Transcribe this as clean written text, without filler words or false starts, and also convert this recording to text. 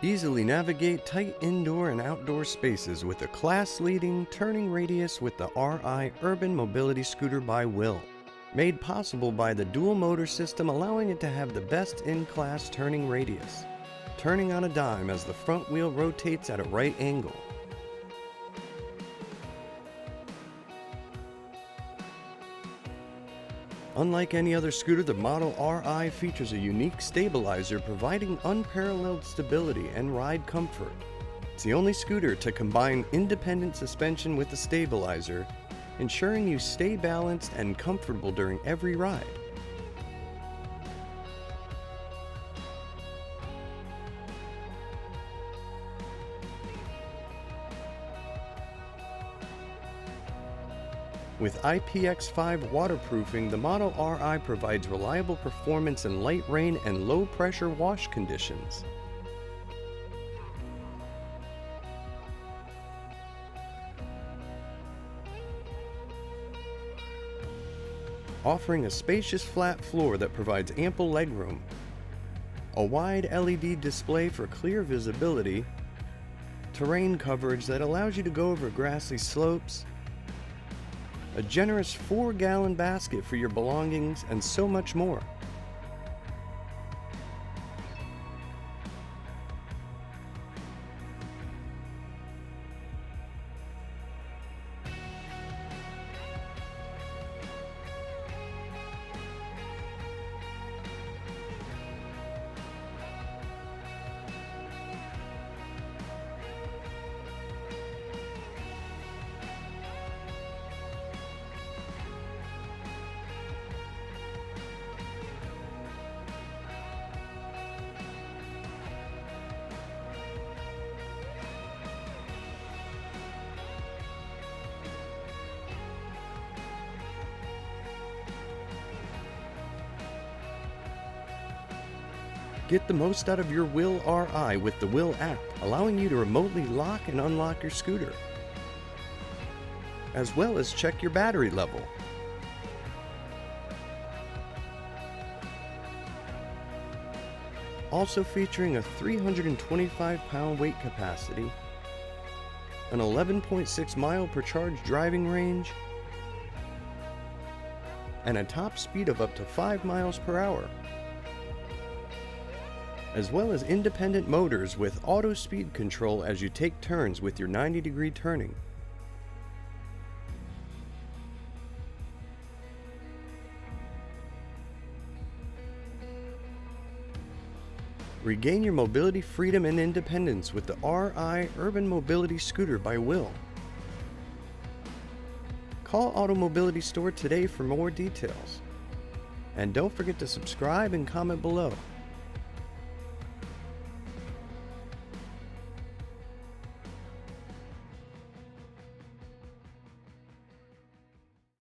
Easily navigate tight indoor and outdoor spaces with a class-leading turning radius with the RI Urban Mobility Scooter by Whill. Made possible by the dual motor system, allowing it to have the best in-class turning radius, turning on a dime as the front wheel rotates at a right angle. Unlike any other scooter, the Model RI features a unique stabilizer providing unparalleled stability and ride comfort. It's the only scooter to combine independent suspension with the stabilizer, ensuring you stay balanced and comfortable during every ride. With IPX5 waterproofing, the Model RI provides reliable performance in light rain and low-pressure wash conditions. Offering a spacious flat floor that provides ample legroom, a wide LED display for clear visibility, terrain coverage that allows you to go over grassy slopes, a generous 4-gallon basket for your belongings, and so much more. Get the most out of your Whill RI with the Whill app, allowing you to remotely lock and unlock your scooter, as well as check your battery level. Also featuring a 325-pound weight capacity, an 11.6 mile per charge driving range, and a top speed of up to 5 miles per hour. As well as independent motors with auto speed control as you take turns with your 90-degree turning. Regain your mobility freedom and independence with the RI Urban Mobility Scooter by Whill. Call AutoMobility Store today for more details. And don't forget to subscribe and comment below.